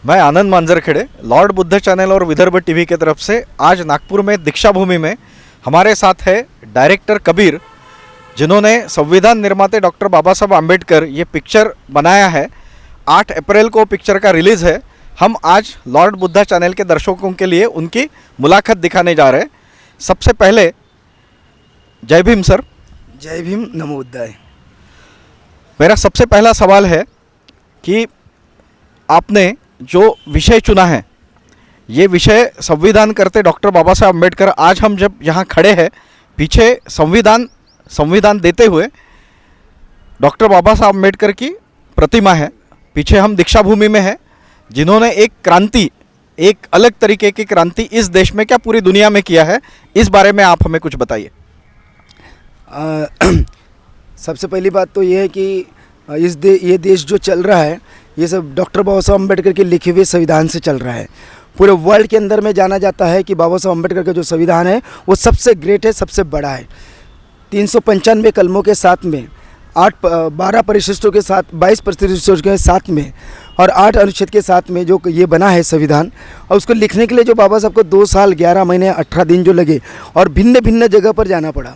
मैं आनंद मांजरखेड़े Lord Buddha channel और Vidarbha TV की तरफ से आज नागपुर में दीक्षा भूमि में हमारे साथ है डायरेक्टर कबीर, जिन्होंने संविधान निर्माते डॉक्टर बाबा साहब आम्बेडकर ये पिक्चर बनाया है। 8 अप्रैल को पिक्चर का रिलीज़ है। हम आज लॉर्ड बुद्ध चैनल के दर्शकों के लिए उनकी मुलाकात दिखाने जा रहे हैं। सबसे पहले जय भीम सर। जय भीम, नमो बुद्धाय। मेरा सबसे पहला सवाल है कि आपने जो विषय चुना है, ये विषय संविधान करते डॉक्टर बाबा साहब अम्बेडकर, आज हम जब यहाँ खड़े हैं पीछे संविधान देते हुए डॉक्टर बाबा साहब अम्बेडकर की प्रतिमा है। पीछे हम दीक्षा भूमि में है, जिन्होंने एक क्रांति, एक अलग तरीके की क्रांति इस देश में क्या पूरी दुनिया में किया है, इस बारे में आप हमें कुछ बताइए। सबसे पहली बात तो ये है कि ये देश जो चल रहा है ये सब डॉक्टर बाबा साहब अम्बेडकर के लिखे हुए संविधान से चल रहा है। पूरे वर्ल्ड के अंदर में जाना जाता है कि बाबा साहब अम्बेडकर का जो संविधान है वो सबसे ग्रेट है, सबसे बड़ा है। 395 कलमों के साथ में 12 परिशिष्टों के साथ, 22 परिशिष्टों के साथ में और 8 अनुच्छेद के साथ में जो ये बना है संविधान, और उसको लिखने के लिए जो बाबा साहब को 2 साल 11 महीने 18 दिन जो लगे और भिन्न भिन्न जगह पर जाना पड़ा।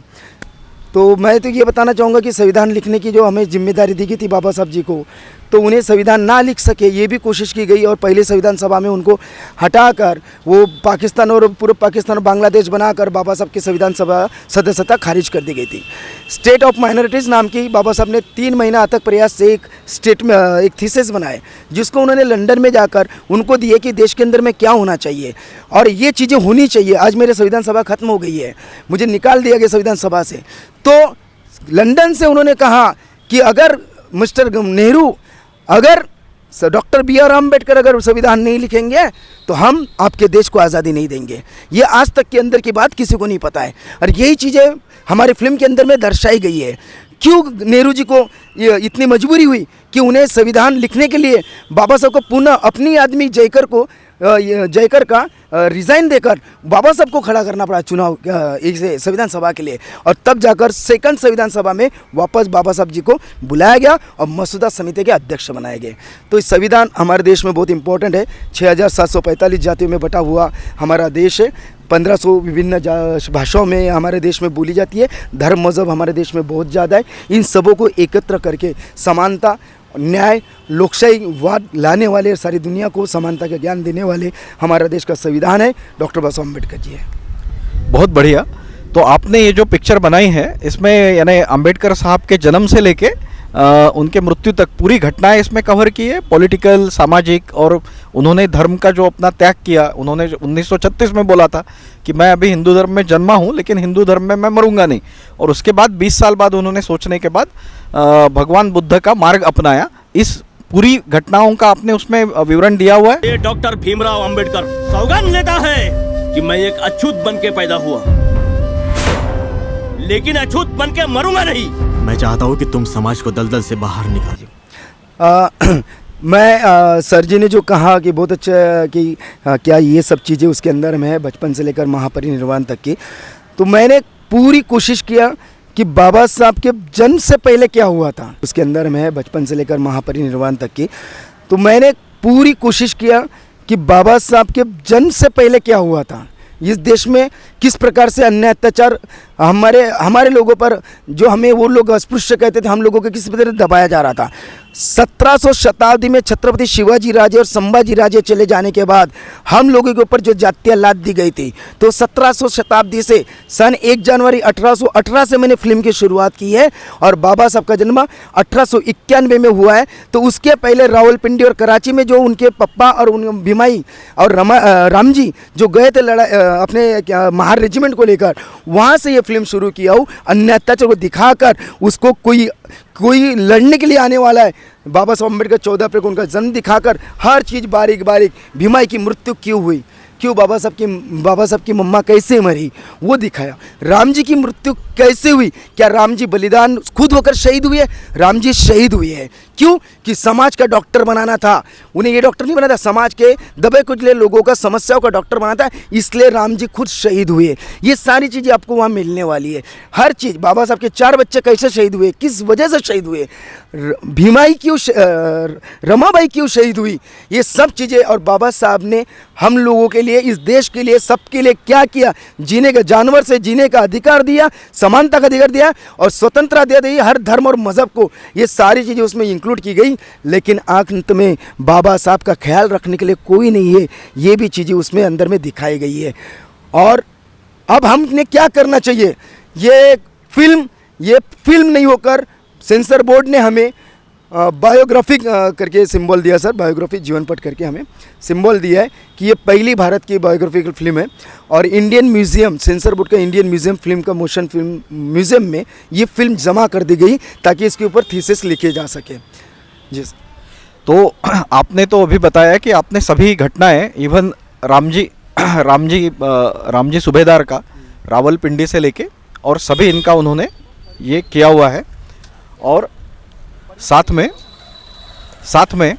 तो मैं तो ये बताना चाहूँगा कि संविधान लिखने की जो हमें जिम्मेदारी दी गई थी बाबा साहब जी को, तो उन्हें संविधान ना लिख सके ये भी कोशिश की गई और पहले संविधान सभा में उनको हटाकर वो पाकिस्तान और पूर्व पाकिस्तान और बांग्लादेश बनाकर बाबा साहब की संविधान सभा सदस्यता खारिज कर दी गई थी। स्टेट ऑफ माइनॉरिटीज़ नाम की बाबा साहब ने 3 महीना तक प्रयास से एक थीसिस बनाए, जिसको उन्होंने लंदन में जाकर उनको दिए कि देश के अंदर में क्या होना चाहिए और ये चीज़ें होनी चाहिए। आज मेरे संविधान सभा खत्म हो गई है, मुझे निकाल दिया गया संविधान सभा से। तो लंदन से उन्होंने कहा कि अगर मिस्टर नेहरू, अगर डॉक्टर B.R. अम्बेडकर अगर संविधान नहीं लिखेंगे तो हम आपके देश को आज़ादी नहीं देंगे। ये आज तक के अंदर की बात किसी को नहीं पता है और यही चीज़ें हमारे फिल्म के अंदर में दर्शाई गई है। क्यों नेहरू जी को ये इतनी मजबूरी हुई कि उन्हें संविधान लिखने के लिए बाबा साहब को पुनः अपनी आदमी जयकर का रिज़ाइन देकर बाबा साहब को खड़ा करना पड़ा चुनाव संविधान सभा के लिए, और तब जाकर सेकंड संविधान सभा में वापस बाबा साहब जी को बुलाया गया और मसूदा समिति के अध्यक्ष बनाए गए। तो इस संविधान हमारे देश में बहुत इंपॉर्टेंट है। 6745 जातियों में बटा हुआ हमारा देश है। 1500 विभिन्न भाषाओं में हमारे देश में बोली जाती है। धर्म मज़हब हमारे देश में बहुत ज़्यादा है। इन सबों को एकत्र करके समानता, न्याय, लोकशाही वाद लाने वाले, सारी दुनिया को समानता का ज्ञान देने वाले हमारा देश का संविधान है, डॉक्टर बाबा साहब अम्बेडकर जी है। बहुत बढ़िया। तो आपने ये जो पिक्चर बनाई है, इसमें यानी अम्बेडकर साहब के जन्म से लेके उनके मृत्यु तक पूरी घटनाएं इसमें कवर की है, पॉलिटिकल, सामाजिक, और उन्होंने धर्म का जो अपना त्याग किया। उन्होंने 1936 में बोला था कि मैं अभी हिंदू धर्म में जन्मा हूँ लेकिन हिंदू धर्म में मैं मरूंगा नहीं, और उसके बाद 20 साल बाद उन्होंने सोचने के बाद भगवान बुद्ध का मार्ग अपनाया। इस पूरी घटनाओं का आपने उसमें विवरण दिया हुआ है। ये डॉक्टर भीमराव अम्बेडकर सौगंध लेता है कि मैं एक अछूत बन के पैदा हुआ, लेकिन अछूत बन के मरूंगा नहीं। मैं चाहता हूँ कि तुम समाज को दलदल से बाहर निकालो। मैं सर जी ने जो कहा कि बहुत अच्छा कि क्या ये सब चीज़ें उसके अंदर में है, बचपन से लेकर महापरिनिर्वाण तक की, तो मैंने पूरी कोशिश किया कि बाबा साहब के जन्म से पहले क्या हुआ था उसके अंदर में है, बचपन से लेकर महापरिनिर्वाण तक की। तो मैंने पूरी कोशिश किया कि बाबा साहब के जन्म से पहले क्या हुआ था, इस देश में किस प्रकार से अन्याय अत्याचार हमारे लोगों पर, जो हमें वो लोग अस्पृश्य कहते थे, हम लोगों को किस तरह दबाया जा रहा था। 1700 शताब्दी में छत्रपति शिवाजी राजे और संभाजी राजे चले जाने के बाद हम लोगों के ऊपर जो जातियाँ लाद दी गई थी, तो 1700 शताब्दी से सन 1 जनवरी 1818 से मैंने फिल्म की शुरुआत की है और बाबा साहब का जन्म 1891 में हुआ है। तो उसके पहले रावलपिंडी और कराची में जो उनके पप्पा और उन भीमाई और राम जी जो गए थे अपने महार रेजिमेंट को लेकर, वहाँ से ये फिल्म शुरू किया हूँ। अन्य अत्याचार को दिखाकर उसको कोई लड़ने के लिए आने वाला है, बाबा साहब अम्बेडकर 14 अप्रैल को उनका जन्म दिखाकर हर चीज़ बारीक बारीक, भीमाई की मृत्यु क्यों हुई, क्यों बाबा साहब की मम्मा कैसे मरी वो दिखाया, राम जी की मृत्यु कैसे हुई? क्या राम जी बलिदान खुद होकर शहीद हुए? राम जी शहीद हुए हैं। क्यों? कि समाज का डॉक्टर बनाना था उन्हें। ये डॉक्टर नहीं बनाना था, समाज के दबे कुचले लोगों का समस्याओं का डॉक्टर बनाना था, इसलिए राम जी खुद शहीद हुए। ये सारी चीज़ें आपको वहाँ मिलने वाली है। हर चीज़, बाबा साहब के 4 बच्चे कैसे शहीद हुए, किस वजह से शहीद हुए, भीमाई क्यों, रमाबाई क्यों शहीद हुई, ये सब चीज़ें। और बाबा साहब ने हम लोगों के लिए, इस देश के लिए, सबके लिए क्या किया? जीने का, जानवर से जीने का अधिकार दिया, समानता का अधिकार दिया और स्वतंत्रता दी हर धर्म और मज़हब को। ये सारी चीज़ें उसमें इंक्लूड की गई, लेकिन अंत में बाबा साहब का ख्याल रखने के लिए कोई नहीं है। ये भी चीज़ें उसमें अंदर में दिखाई गई है। और अब हमने क्या करना चाहिए? ये फिल्म नहीं होकर सेंसर बोर्ड ने हमें बायोग्राफी करके सिंबल दिया सर, बायोग्राफी जीवन पट करके हमें सिंबल दिया है कि ये पहली भारत की बायोग्राफिकल फिल्म है। और इंडियन म्यूज़ियम, सेंसर बोर्ड का इंडियन म्यूज़ियम फिल्म का मोशन फिल्म म्यूज़ियम में ये फिल्म जमा कर दी गई ताकि इसके ऊपर थीसिस लिखे जा सके। जी सर। तो आपने तो अभी बताया कि आपने सभी घटनाएं, इवन राम जी सूबेदार का रावलपिंडी से लेके और सभी इनका उन्होंने ये किया हुआ है। और साथ में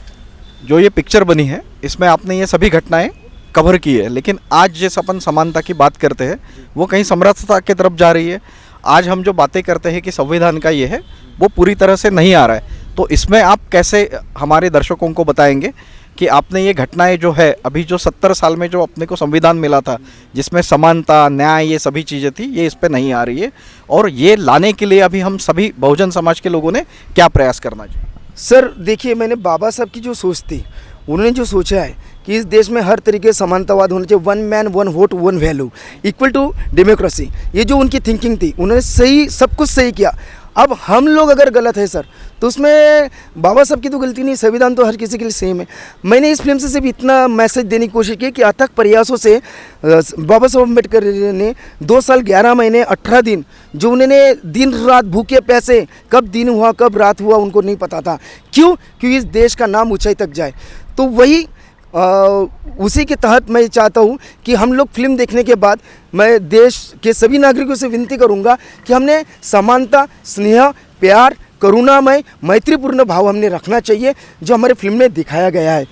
जो ये पिक्चर बनी है इसमें आपने ये सभी घटनाएं कवर की है। लेकिन आज जिस अपन समानता की बात करते हैं वो कहीं समरसता की तरफ जा रही है। आज हम जो बातें करते हैं कि संविधान का ये है, वो पूरी तरह से नहीं आ रहा है। तो इसमें आप कैसे हमारे दर्शकों को बताएंगे कि आपने ये घटनाएं जो है, अभी जो 70 साल में जो अपने को संविधान मिला था जिसमें समानता, न्याय, ये सभी चीज़ें थी, ये इस पे नहीं आ रही है, और ये लाने के लिए अभी हम सभी बहुजन समाज के लोगों ने क्या प्रयास करना चाहिए? सर देखिए, मैंने बाबा साहब की जो सोच थी, उन्होंने जो सोचा है कि इस देश में हर तरीके से समानतावाद होना चाहिए, 1 man 1 vote 1 value equal to democracy, ये जो उनकी थिंकिंग थी, उन्होंने सही, सब कुछ सही किया। अब हम लोग अगर गलत है सर, तो उसमें बाबा साहब की तो गलती नहीं, संविधान तो हर किसी के लिए सेम है। मैंने इस फिल्म से सिर्फ इतना मैसेज देने की कोशिश की कि अथक प्रयासों से बाबा साहब अम्बेडकर ने 2 साल 11 महीने 18 दिन जो उन्होंने दिन रात भूखे प्यासे, कब दिन हुआ कब रात हुआ उनको नहीं पता था। क्यों? क्योंकि इस देश का नाम ऊंचाई तक जाए। तो वही उसी के तहत मैं चाहता हूँ कि हम लोग फिल्म देखने के बाद मैं देश के सभी नागरिकों से विनती करूँगा कि हमने समानता, स्नेह, प्यार, करुणामय, मैत्रीपूर्ण भाव हमने रखना चाहिए जो हमारे फिल्म में दिखाया गया है।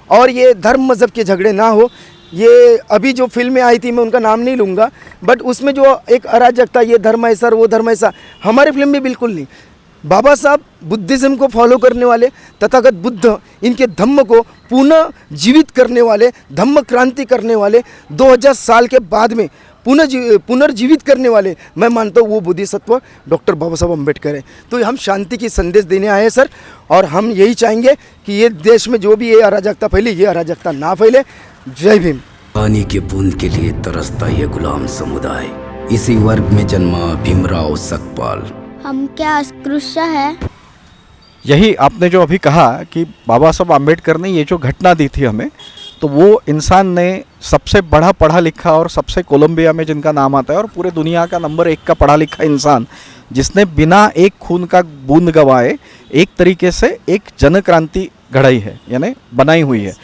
और ये धर्म मज़हब के झगड़े ना हो। ये अभी जो फिल्म में आई थी, मैं उनका नाम नहीं लूँगा, बट उसमें जो एक अराजकता, ये धर्म ऐसा वो धर्म ऐसा, हमारे फिल्म में बिल्कुल नहीं। बाबा साहब बुद्धिज़्म को फॉलो करने वाले, तथागत बुद्ध इनके धम्म को पुनः जीवित करने वाले, धम्म क्रांति करने वाले, 2000 साल के बाद में पुनर्जीवित करने वाले, मैं मानता हूँ वो बोधिसत्व डॉक्टर बाबा साहब अम्बेडकर है। तो हम शांति की संदेश देने आए हैं सर, और हम यही चाहेंगे कि ये देश में जो भी ये अराजकता फैली, ये अराजकता ना फैले। जय भीम। पानी के बूंद के लिए तरसता ये गुलाम समुदाय, इसी वर्ग में जन्मा भीमराव सकपाल। हम क्या अस्पृश्य है? यही आपने जो अभी कहा कि बाबा साहब आम्बेडकर ने ये जो घटना दी थी हमें, तो वो इंसान ने सबसे बड़ा पढ़ा लिखा और सबसे कोलंबिया में जिनका नाम आता है और पूरे दुनिया का नंबर 1 का पढ़ा लिखा इंसान, जिसने बिना एक खून का बूंद गवाए एक तरीके से एक जन क्रांति घड़ाई है, यानी बनाई हुई है।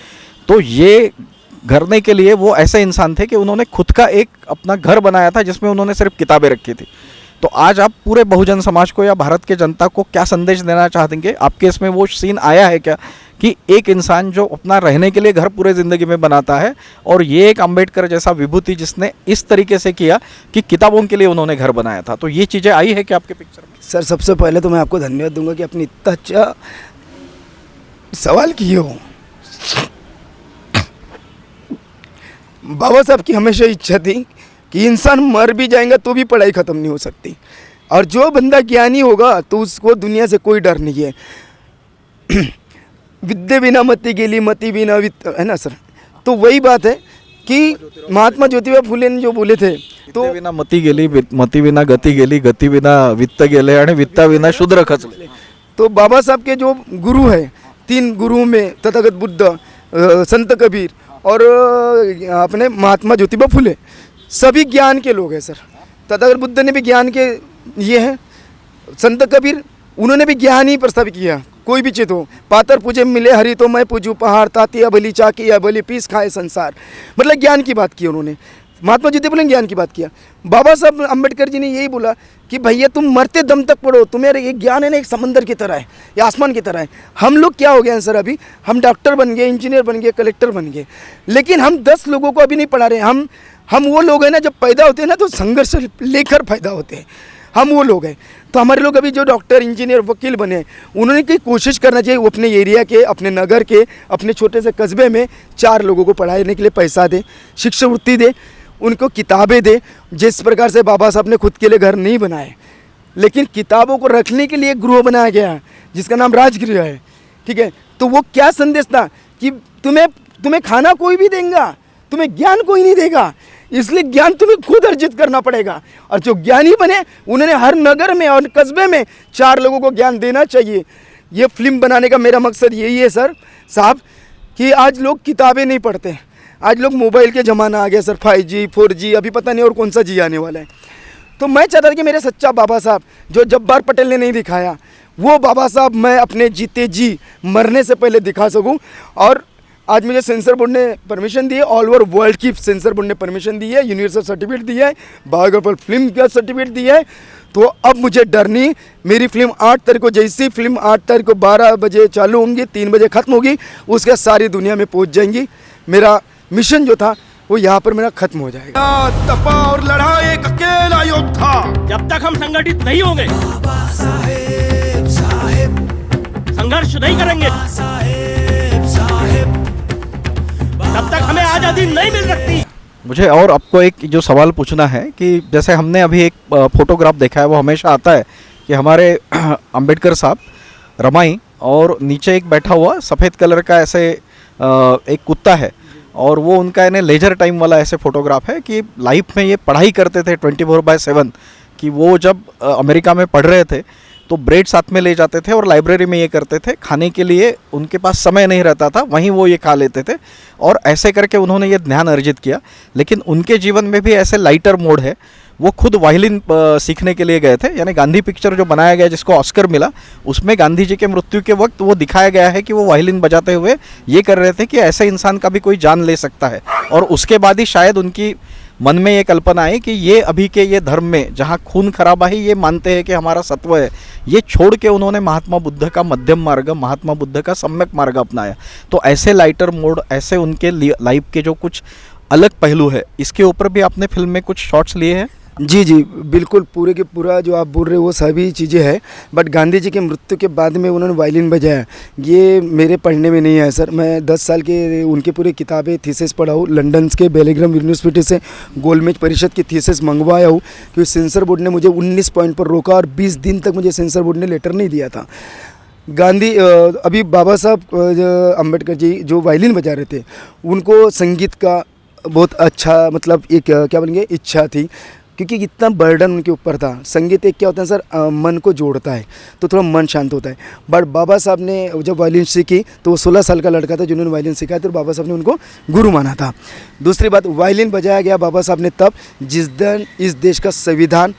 तो ये करने के लिए वो ऐसे इंसान थे कि उन्होंने खुद का एक अपना घर बनाया था जिसमें उन्होंने सिर्फ किताबें रखी थी। तो आज आप पूरे बहुजन समाज को या भारत के जनता को क्या संदेश देना चाहेंगे? आपके इसमें वो सीन आया है क्या कि एक इंसान जो अपना रहने के लिए घर पूरे ज़िंदगी में बनाता है, और ये एक अम्बेडकर जैसा विभूति जिसने इस तरीके से किया कि किताबों के लिए उन्होंने घर बनाया था, तो ये चीज़ें आई है क्या आपके पिक्चर में? सर सबसे पहले तो मैं आपको धन्यवाद दूंगा कि अपनी इतना अच्छा सवाल किए हो। बाबा साहब की हमेशा इच्छा थी कि इंसान मर भी जाएगा तो भी पढ़ाई ख़त्म नहीं हो सकती, और जो बंदा ज्ञानी होगा तो उसको दुनिया से कोई डर नहीं है। विद्या बिना मति गेली, मति बिना वित्त, है ना सर? तो वही बात है कि महात्मा ज्योतिबा फुले ने जो बोले थे, तो बिना मती गेली, मती बिना गती गेली, गती बिना वित्त गेले आणि वित्ता बिना शूद्र खचले। तो बाबा साहब के जो गुरु हैं, 3 गुरुओं में तथागत बुद्ध, संत कबीर और अपने महात्मा ज्योतिबा फुले, सभी ज्ञान के लोग हैं सर। तथागत बुद्ध ने भी ज्ञान के ये हैं, संत कबीर उन्होंने भी ज्ञान ही प्रस्तावित किया। कोई भी चित हो, पातर पूजे मिले हरि तो मैं पूजू पहाड़, ताती अबली चाकी अबली पीस खाए संसार, मतलब ज्ञान की बात की उन्होंने। महात्मा ज्योतिबा फुले ने ज्ञान की बात किया, बाबा साहब अम्बेडकर जी ने यही बोला कि भैया तुम मरते दम तक पढ़ो, तुम्हारे ये ज्ञान है ना एक समंदर की तरह है, ये आसमान की तरह है। हम लोग क्या हो गए हैं सर, अभी हम डॉक्टर बन गए, इंजीनियर बन गए, कलेक्टर बन गए, लेकिन हम 10 लोगों को अभी नहीं पढ़ा रहे। हम वो लोग हैं ना, जब पैदा होते हैं ना तो संघर्ष लेकर पैदा होते हैं, हम वो लोग हैं। तो हमारे लोग अभी जो डॉक्टर, इंजीनियर, वकील बने, उन्होंने की कोशिश करना चाहिए वो अपने एरिया के, अपने नगर के, अपने छोटे से कस्बे में 4 लोगों को पढ़ाने के लिए पैसा दे, शिक्षावृत्ति दे, उनको किताबें दे। जिस प्रकार से बाबा साहब ने खुद के लिए घर नहीं बनाए, लेकिन किताबों को रखने के लिए एक गृह बनाया गया है जिसका नाम राजगृह है, ठीक है। तो वो क्या संदेश था कि तुम्हें खाना कोई भी देगा, तुम्हें ज्ञान कोई नहीं देगा, इसलिए ज्ञान तुम्हें खुद अर्जित करना पड़ेगा। और जो ज्ञानी बने उन्होंने हर नगर में और कस्बे में 4 लोगों को ज्ञान देना चाहिए। ये फिल्म बनाने का मेरा मकसद यही है सर साहब, कि आज लोग किताबें नहीं पढ़ते, आज लोग मोबाइल के ज़माना आ गया सर, 5G 4G, अभी पता नहीं और कौन सा जी आने वाला है। तो मैं चाहता था कि मेरे सच्चा बाबा साहब जो जब्बार पटेल ने नहीं दिखाया, वो बाबा साहब मैं अपने जीते जी मरने से पहले दिखा सकूं। और आज मुझे सेंसर बोर्ड ने परमिशन दी है, ऑल ओवर वर्ल्ड की सेंसर बोर्ड ने परमिशन दी है, यूनिवर्सल सर्टिफिकेट दिया है, बायोग्राफर फिल्म का सर्टिफिकेट दिया है। तो अब मुझे डर नहीं, मेरी फिल्म 8 तारीख को, जैसी फिल्म 8 तारीख को 12 बजे चालू होंगी, 3 बजे ख़त्म होगी, उसके सारी दुनिया में पहुंच जाएंगी। मेरा मिशन जो था वो यहाँ पर मेरा खत्म हो जाएगा। तपा और लड़ाई एक अकेला योद्धा, जब तक हम संगठित नहीं होंगे, संघर्ष नहीं करेंगे, तब तक हमें आजादी नहीं मिल सकती। मुझे और आपको एक जो सवाल पूछना है कि जैसे हमने अभी एक फोटोग्राफ देखा है, वो हमेशा आता है कि हमारे अंबेडकर साहब रमाई और नीचे एक बैठा हुआ सफ़ेद कलर का ऐसे एक कुत्ता है, और वो उनका यानी लेजर टाइम वाला ऐसे फोटोग्राफ है कि लाइफ में ये पढ़ाई करते थे 24/7, कि वो जब अमेरिका में पढ़ रहे थे तो ब्रेड साथ में ले जाते थे और लाइब्रेरी में ये करते थे, खाने के लिए उनके पास समय नहीं रहता था, वहीं वो ये खा लेते थे, और ऐसे करके उन्होंने ये ध्यान अर्जित किया। लेकिन उनके जीवन में भी ऐसे लाइटर मोड है, वो खुद वायलिन सीखने के लिए गए थे। यानी गांधी पिक्चर जो बनाया गया जिसको ऑस्कर मिला, उसमें गांधी जी के मृत्यु के वक्त वो दिखाया गया है कि वो वायलिन बजाते हुए ये कर रहे थे कि ऐसे इंसान का भी कोई जान ले सकता है। और उसके बाद ही शायद उनकी मन में ये कल्पना आई कि ये अभी के ये धर्म में जहाँ खून खराबा ही ये मानते हैं कि हमारा सत्व है, ये छोड़ के उन्होंने महात्मा बुद्ध का मध्यम मार्ग, महात्मा बुद्ध का सम्यक मार्ग अपनाया। तो ऐसे लाइटर मोड, ऐसे उनके लाइफ के जो कुछ अलग पहलू है, इसके ऊपर भी आपने फिल्म में कुछ शॉट्स लिए हैं? जी जी बिल्कुल, पूरे के पूरा जो आप बोल रहे हो वो सभी चीज़ें हैं। बट गांधी जी के मृत्यु के बाद में उन्होंने वायलिन बजाया, ये मेरे पढ़ने में नहीं है सर। मैं 10 साल के उनके पूरे किताबें थीसिस पढ़ा हूँ, लंदन के बेलिग्राम यूनिवर्सिटी से गोलमेज परिषद की थीसिस मंगवाया हूँ, क्योंकि सेंसर बोर्ड ने मुझे 19 पॉइंट पर रोका और 20 दिन तक मुझे सेंसर बोर्ड ने लेटर नहीं दिया था। गांधी अभी बाबा साहब अम्बेडकर जी जो वायलिन बजा रहे थे, उनको संगीत का बहुत अच्छा मतलब एक क्या बोलेंगे इच्छा थी, क्योंकि इतना बर्डन उनके ऊपर था। संगीत एक क्या होता है सर, मन को जोड़ता है, तो थोड़ा मन शांत होता है। बट बाबा साहब ने जब वायलिन सीखी तो वो 16 साल का लड़का था जिन्होंने वायलिन सीखा, तो बाबा साहब ने उनको गुरु माना था। दूसरी बात, वायलिन बजाया गया बाबा साहब ने तब जिस दिन इस देश का संविधान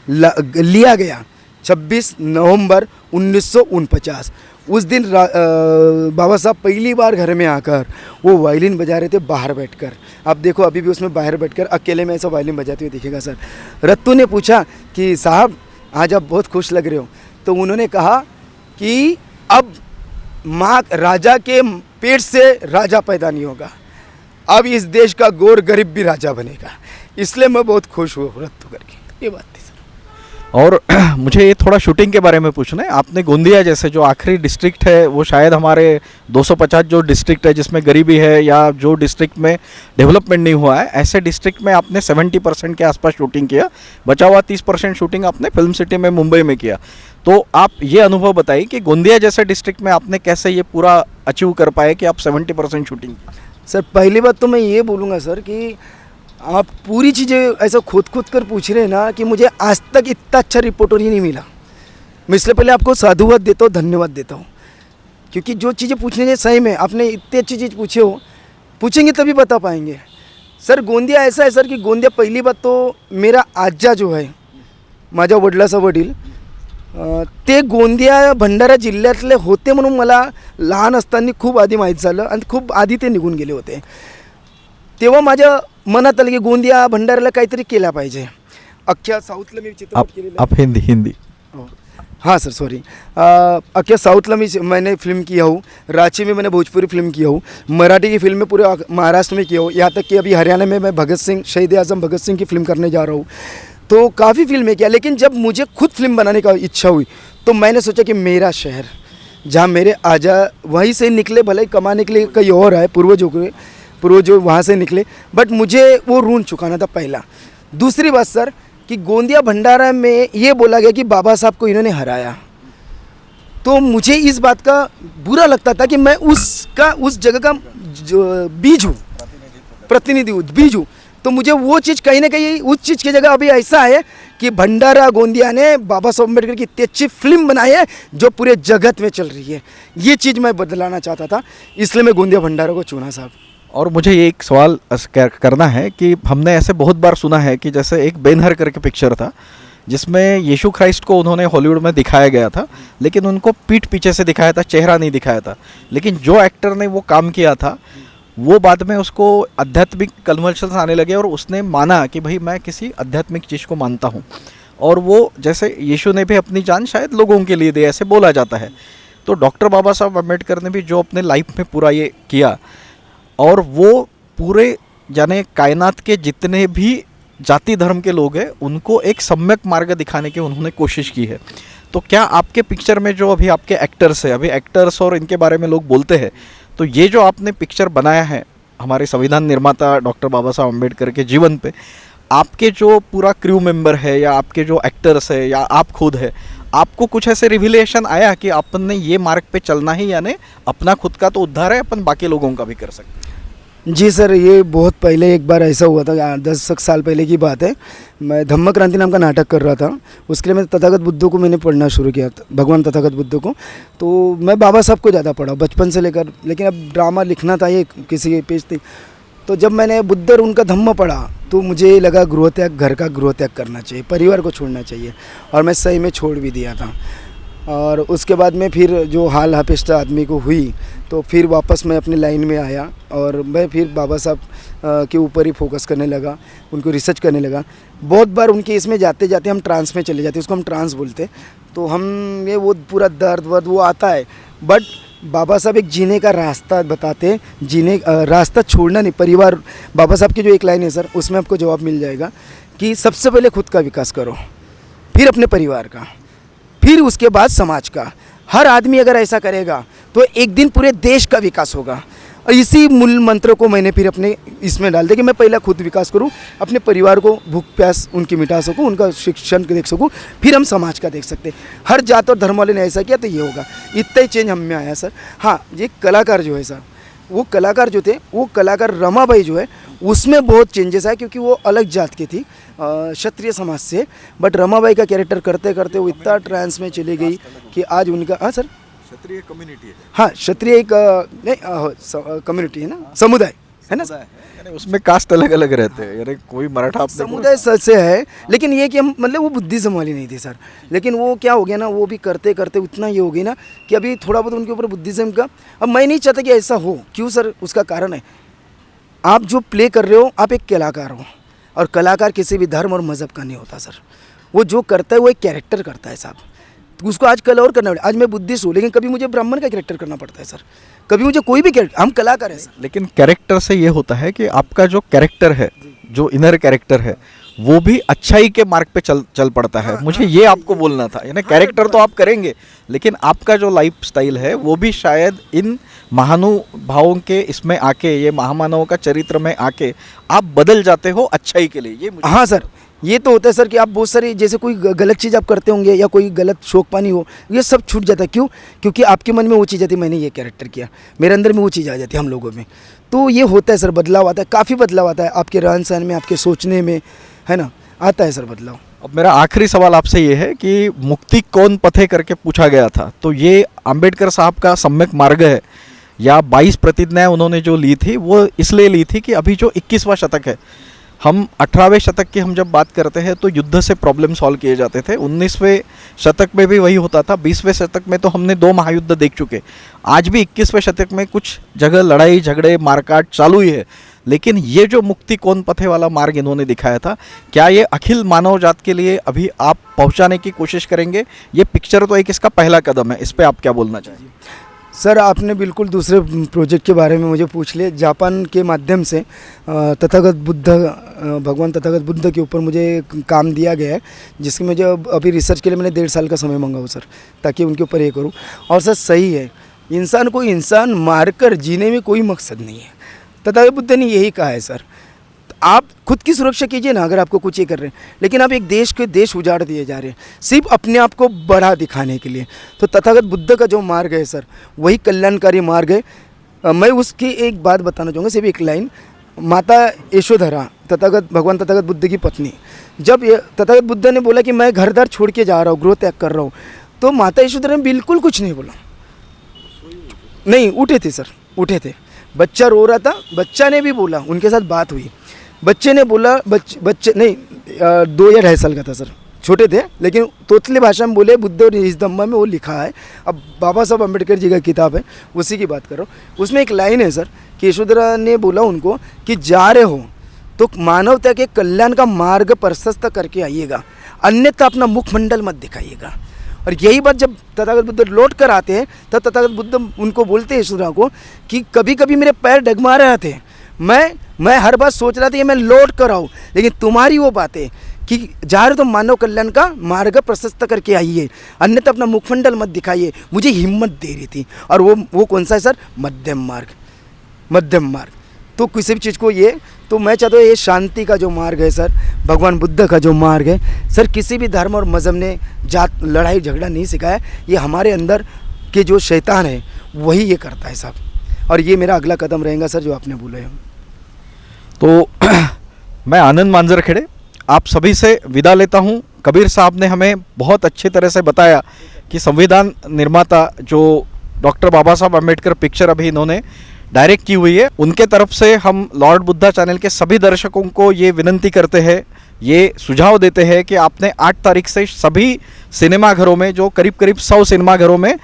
लिया गया, 26 नवंबर 1949। उस दिन बाबा साहब पहली बार घर में आकर वो वायलिन बजा रहे थे बाहर बैठकर। आप देखो अभी भी उसमें बाहर बैठकर अकेले में ऐसा वायलिन बजाते हुए दिखेगा सर। रत्तू ने पूछा कि साहब आज आप बहुत खुश लग रहे हो, तो उन्होंने कहा कि अब माँ राजा के पेट से राजा पैदा नहीं होगा, अब इस देश का गोर गरीब भी राजा बनेगा, इसलिए मैं बहुत खुश हूँ रत्तू करके। ये बात थी सर। और मुझे ये थोड़ा शूटिंग के बारे में पूछना है। आपने गोंदिया जैसे जो आखिरी डिस्ट्रिक्ट है, वो शायद हमारे 250 जो डिस्ट्रिक्ट है जिसमें गरीबी है या जो डिस्ट्रिक्ट में डेवलपमेंट नहीं हुआ है, ऐसे डिस्ट्रिक्ट में आपने 70% के आसपास शूटिंग किया, बचा हुआ 30% शूटिंग आपने फिल्म सिटी में मुंबई में किया। तो आप ये अनुभव बताइए कि गोंदिया जैसे डिस्ट्रिक्ट में आपने कैसे ये पूरा अचीव कर पाए कि आप 70% शूटिंग? सर पहली बात तो मैं ये बोलूँगा सर कि आप पूरी चीज़ें ऐसा खुद कर पूछ रहे हैं ना कि मुझे आज तक इतना अच्छा रिपोर्टर ही नहीं मिला। मैं इसलिए पहले आपको साधुवाद देता हूँ, धन्यवाद देता हूँ, क्योंकि जो चीज़ें पूछने चाहिए सही में आपने इतनी अच्छी चीज़ पूछे हो, पूछेंगे तभी बता पाएंगे। सर गोंदिया ऐसा है सर कि गोंदिया पहिली बात तो मेरा आजा जो आहे माझ्या वडिलाचा वडील ते गोंदिया भंडारा जिल्ह्यातले होते म्हणून मला लहान असताना खूप आधी माहीत झालं आणि खूप आधी ते निघून गेले होते। तेव्हा माझ्या मनात आलं की गोंदिया भंडाऱ्याला काहीतरी केलं पाहिजे. अख्ख्या साऊथला मी चित्रपट केलेला आहे. आप हिंदी हिंदी हाँ सर सॉरी. अख्या साउथला मैंने फिल्म किया हूँ, रांची में मैंने भोजपुरी फिल्म किया हूँ, मराठी की फिल्म में पूरे महाराष्ट्र में किया हूँ, यहाँ तक कि अभी हरियाणा में मैं भगत सिंह शहीद आजम भगत सिंह की फिल्म करने जा रहा हूँ. तो काफ़ी फिल्में किया, लेकिन जब मुझे खुद फिल्म बनाने का इच्छा हुई तो मैंने सोचा कि मेरा शहर जहाँ मेरे आजा वहीं से निकले, भले ही कमाने के लिए कहीं और आए, पूर्वज वहाँ से निकले, बट मुझे वो ऋण चुकाना था पहला. दूसरी बात सर कि गोंदिया भंडारा में ये बोला गया कि बाबा साहब को इन्होंने हराया, तो मुझे इस बात का बुरा लगता था कि मैं उस जगह का बीज हूँ, प्रतिनिधि हूँ, बीज हूँ. तो मुझे वो चीज़ कहीं ना कहीं उस चीज़ की जगह अभी ऐसा है कि भंडारा गोंदिया ने बाबा साहब अम्बेडकर की इतनी अच्छी फिल्म बनाई है जो पूरे जगत में चल रही है. ये चीज़ मैं बदलाना चाहता था, इसलिए मैं गोंदिया भंडारा को चुना साहब. और मुझे ये एक सवाल करना है कि हमने ऐसे बहुत बार सुना है कि जैसे एक बेनहर करके पिक्चर था जिसमें यीशु क्राइस्ट को उन्होंने हॉलीवुड में दिखाया गया था, लेकिन उनको पीठ पीछे से दिखाया था, चेहरा नहीं दिखाया था. लेकिन जो एक्टर ने वो काम किया था वो बाद में उसको आध्यात्मिक कन्वर्शंस आने लगे और उसने माना कि भाई मैं किसी आध्यात्मिक चीज़ को मानता हूँ, और वो जैसे यीशु ने भी अपनी जान शायद लोगों के लिए दी, ऐसे बोला जाता है. तो डॉक्टर बाबा साहब अम्बेडकर ने भी जो अपने लाइफ में पूरा ये किया, और वो पूरे जाने कायनात के जितने भी जाति धर्म के लोग हैं उनको एक सम्यक मार्ग दिखाने की उन्होंने कोशिश की है. तो क्या आपके पिक्चर में जो अभी आपके एक्टर्स हैं, अभी एक्टर्स और इनके बारे में लोग बोलते हैं, तो ये जो आपने पिक्चर बनाया है हमारे संविधान निर्माता डॉक्टर बाबा साहब अम्बेडकर के जीवन पे, आपके जो पूरा क्रू मेंबर है या आपके जो एक्टर्स है या आप खुद है, आपको कुछ ऐसे रिविलेशन आया कि अपन ने ये मार्ग पे चलना ही, यानी अपना खुद का तो उद्धार है, अपन बाकी लोगों का भी कर सकते? जी सर, ये बहुत पहले एक बार ऐसा हुआ था, 10 साल पहले की बात है. मैं धम्म क्रांति नाम का नाटक कर रहा था. उसके लिए मैं तथागत बुद्ध को मैंने पढ़ना शुरू किया था, भगवान तथागत बुद्ध को. तो मैं बाबा साहब को ज़्यादा पढ़ा बचपन से लेकर, लेकिन अब ड्रामा लिखना था, ये किसी के पेज थी. तो जब मैंने बुद्ध और उनका धम्म पढ़ा तो मुझे लगा गृह त्याग, घर का गृह त्याग करना चाहिए, परिवार को छोड़ना चाहिए, और मैं सही में छोड़ भी दिया था. और उसके बाद में फिर जो हाल हापिस्टा आदमी को हुई तो फिर वापस मैं अपनी लाइन में आया और मैं फिर बाबा साहब के ऊपर ही फोकस करने लगा, उनको रिसर्च करने लगा. बहुत बार उनके इसमें जाते जाते हम ट्रांस में चले जाते, उसको हम ट्रांस बोलते. तो हम ये वो पूरा दर्द वर्द वो आता है, बट बाबा साहब एक जीने का रास्ता बताते, जीने रास्ता छोड़ना नहीं. परिवार, बाबा साहब की जो एक लाइन है सर, उसमें आपको जवाब मिल जाएगा कि सबसे पहले खुद का विकास करो, फिर अपने परिवार का, फिर उसके बाद समाज का. हर आदमी अगर ऐसा करेगा तो एक दिन पूरे देश का विकास होगा. और इसी मूल मंत्र को मैंने फिर अपने इसमें डाल दिया कि मैं पहला खुद विकास करूं, अपने परिवार को भूख प्यास उनकी मिटा सकूं, उनका शिक्षण देख सकूं, फिर हम समाज का देख सकते. हर जात और धर्म वाले ने ऐसा किया तो ये होगा. इतना ही चेंज हम में आया सर. हाँ, ये कलाकार जो है सर, वो कलाकार जो थे, वो कलाकार रमाबाई जो है, उसमें बहुत चेंजेस आए, क्योंकि वो अलग जात की थी, क्षत्रिय समाज से. बट रमाबाई का कैरेक्टर करते करते वो इतना ट्रांस में चली गई कि आज उनका, हाँ सर, क्षत्रिय कम्युनिटी है, हाँ क्षत्रिय एक नहीं कम्युनिटी है ना, समुदाय है ना, यानी उसमें कास्ट अलग अलग रहते हैं, यानी कोई मराठा आपने समुदाय से है. लेकिन ये कि हम मतलब वो बुद्धिज्म वाली नहीं थी सर, लेकिन वो क्या हो गया ना, वो भी करते करते उतना ये हो गई ना कि अभी थोड़ा बहुत उनके ऊपर बुद्धिज्म का. अब मैं नहीं चाहता कि ऐसा हो. क्यों सर? उसका कारण है, आप जो प्ले कर रहे हो, आप एक कलाकार हो, और कलाकार किसी भी धर्म और मज़हब का नहीं होता सर. वो जो करता है वो एक कैरेक्टर करता है साहब. तो उसको आज कल और करना पड़ेगा. आज मैं बुद्धिस्ट हूँ, लेकिन कभी मुझे ब्राह्मण का कैरेक्टर करना पड़ता है सर, कभी मुझे कोई भी कैरेक्टर. हम कलाकार हैं सर. लेकिन कैरेक्टर से ये होता है कि आपका जो कैरेक्टर है, जो इनर कैरेक्टर है, वो भी अच्छाई के मार्ग पे चल पड़ता है. मुझे ये आपको बोलना था, यानी कैरेक्टर तो आप करेंगे, लेकिन आपका जो लाइफ स्टाइल है वो भी शायद इन महानुभावों के इसमें आके, ये महामानवों का चरित्र में आके आप बदल जाते हो अच्छाई के लिए. ये हाँ सर, ये तो होता है सर कि आप बहुत सारी, जैसे कोई गलत चीज़ आप करते होंगे या कोई गलत शौक पानी हो, ये सब छूट जाता है. क्यों? क्योंकि आपके मन में वो चीज़ आती है, मैंने ये कैरेक्टर किया, मेरे अंदर में वो चीज़ आ जाती है, हम लोगों में. तो ये होता है सर, बदलाव आता है, काफ़ी बदलाव आता है आपके रहन सहन में, आपके सोचने में, है ना, आता है सर बदलाव. अब मेरा आखिरी सवाल आपसे ये है कि मुक्ति कौन पथे करके पूछा गया था, तो ये अंबेडकर साहब का सम्यक मार्ग है या 22 प्रतिज्ञाएं उन्होंने जो ली थी वो इसलिए ली थी कि अभी जो 21वां शतक है, हम 18वें शतक की हम जब बात करते हैं तो युद्ध से प्रॉब्लम सॉल्व किए जाते थे. 19वें शतक में भी वही होता था. 20वें शतक में तो हमने 2 महायुद्ध देख चुके. आज भी 21वें शतक में कुछ जगह लड़ाई झगड़े मारकाट चालू ही है. लेकिन ये जो मुक्ति कौन पथे वाला मार्ग इन्होंने दिखाया था, क्या ये अखिल मानव जात के लिए अभी आप पहुंचाने की कोशिश करेंगे? ये पिक्चर तो एक इसका पहला कदम है, इस पे आप क्या बोलना चाहिए? सर आपने बिल्कुल दूसरे प्रोजेक्ट के बारे में मुझे पूछ लिया। जापान के माध्यम से भगवान तथागत बुद्ध के ऊपर मुझे काम दिया गया है, जिसकी मुझे अभी रिसर्च के लिए मैंने 1.5 साल का समय मांगा हो सर, ताकि उनके ऊपर ये करूँ। और सर सही है, इंसान को इंसान मारकर जीने में कोई मकसद नहीं है। तथागत बुद्ध ने यही कहा है सर, आप खुद की सुरक्षा कीजिए ना अगर आपको कुछ ये कर रहे हैं, लेकिन आप एक देश के देश उजाड़ दिए जा रहे हैं सिर्फ अपने आप को बड़ा दिखाने के लिए। तो तथागत बुद्ध का जो मार्ग है सर, वही कल्याणकारी मार्ग है। मैं उसकी एक बात बताना चाहूँगा, सिर्फ एक लाइन। माता यशोधरा भगवान तथागत बुद्ध की पत्नी, जब तथागत बुद्ध ने बोला कि मैं घर द्वार छोड़ के जा रहा हूँ, गृह त्याग कर रहा हूँ, तो माता यशोधरा ने बिल्कुल कुछ नहीं बोला। नहीं, उठे थे सर, उठे थे। बच्चा रो रहा था, बच्चा ने भी बोला, उनके साथ बात हुई। बच्चे ने बोला, बच्चे नहीं 2 या 2.5 साल का था सर, छोटे थे, लेकिन तोतली भाषा में बोले। बुद्ध और इस धम्मा में वो लिखा है, अब बाबा साहब अम्बेडकर जी का किताब है, उसी की बात कर रहा हूँ। उसमें एक लाइन है सर कि यशोधरा ने बोला उनको कि जा रहे हो तो मानवता के कल्याण का मार्ग प्रशस्त करके आइएगा, अन्यथा अपना मुखमंडल मत दिखाइएगा। और यही बात जब तथागत बुद्ध लौट कर आते हैं, तब तथागत बुद्ध उनको बोलते हैं यशोधरा को कि कभी कभी मेरे पैर डगमा रहे थे, मैं हर बार सोच रहा था कि मैं लौट कर आऊँ, लेकिन तुम्हारी वो बातें कि जा रहे तो मानव कल्याण का मार्ग प्रशस्त करके आइए, अन्यथा अपना मुखमंडल मत दिखाइए, मुझे हिम्मत दे रही थी। और वो कौन सा है सर? मध्यम मार्ग। तो किसी भी चीज़ को तो मैं चाहता हूँ ये शांति का जो मार्ग है सर, भगवान बुद्ध का जो मार्ग है सर, किसी भी धर्म और मज़हब ने जात लड़ाई झगड़ा नहीं सिखाया। ये हमारे अंदर के जो शैतान है वही ये करता है साहब। और ये मेरा अगला कदम रहेगा सर, जो आपने बोले हैं। तो मैं आनंद मांजरखेड़े आप सभी से विदा लेता हूं। कबीर साहब ने हमें बहुत अच्छी तरह से बताया कि संविधान निर्माता जो डॉक्टर बाबा साहब अम्बेडकर पिक्चर अभी इन्होंने डायरेक्ट की हुई है, उनके तरफ से हम लॉर्ड बुद्धा चैनल के सभी दर्शकों को ये विनंती करते हैं, ये सुझाव देते हैं कि आपने 8 तारीख से सभी सिनेमाघरों में, जो करीब 100 सिनेमाघरों में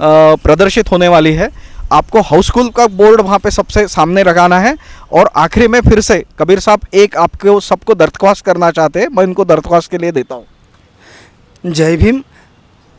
प्रदर्शित होने वाली है, आपको हाउसफुल का बोर्ड वहाँ पे सबसे सामने लगाना है। और आखिरी में फिर से कबीर साहब एक आपको सबको दरख्वास्त करना चाहते हैं, मैं इनको दरख्वास्त के लिए देता हूँ। जय भीम।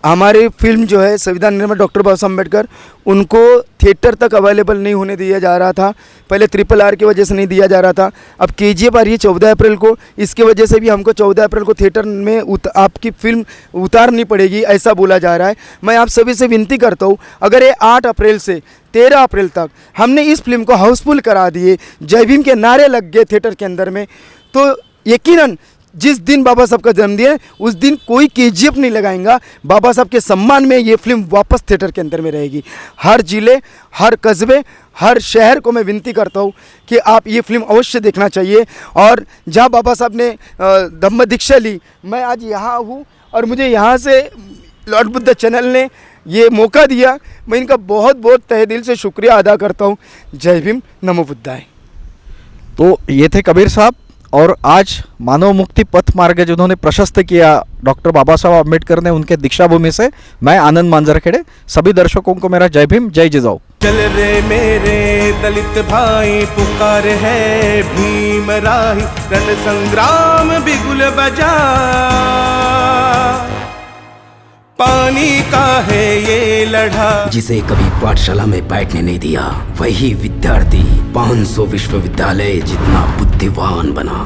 हमारी फिल्म जो है संविधान निर्माता डॉक्टर बाबा साहब अम्बेडकर, उनको थिएटर तक अवेलेबल नहीं होने दिया जा रहा था। पहले RRR की वजह से नहीं दिया जा रहा था, अब KGF आ रही है 14 अप्रैल को, इसकी वजह से भी हमको 14 अप्रैल को थिएटर में आपकी फिल्म उतारनी पड़ेगी, ऐसा बोला जा रहा है। मैं आप सभी से विनती करता हूँ, अगर ये 8 अप्रैल से 13 अप्रैल तक हमने इस फिल्म को हाउसफुल करा दिए, जय भीम के नारे लग गए थिएटर के अंदर में, तो यकीनन जिस दिन बाबा साहब का जन्मदिन है उस दिन कोई KGF नहीं लगाएगा। बाबा साहब के सम्मान में ये फिल्म वापस थिएटर के अंदर में रहेगी। हर जिले, हर कस्बे, हर शहर को मैं विनती करता हूँ कि आप ये फिल्म अवश्य देखना चाहिए। और जहाँ बाबा साहब ने धम्म दीक्षा ली, मैं आज यहाँ हूँ और मुझे यहाँ से लॉर्ड बुद्ध चैनल ने ये मौका दिया, मैं इनका बहुत बहुत तहे दिल से शुक्रिया अदा करता हूँ। जय भीम, नमो बुद्धाय। तो ये थे कबीर साहब, और आज मानव मुक्ति पथ मार्ग जिन्होंने प्रशस्त किया डॉक्टर बाबा साहब अम्बेडकर ने, उनके दीक्षा भूमि से मैं आनंद मांजरखेड़े सभी दर्शकों को मेरा जय भीम, जय जिजाऊ। चल रे मेरे दलित भाई, पुकार है भीम राही, रण संग्राम बिगुल बजा, पानी का है ये लड़ा। जिसे कभी पाठशाला में बैठने नहीं दिया, वही विद्यार्थी 500 विश्वविद्यालय जितना बुद्धिमान बना।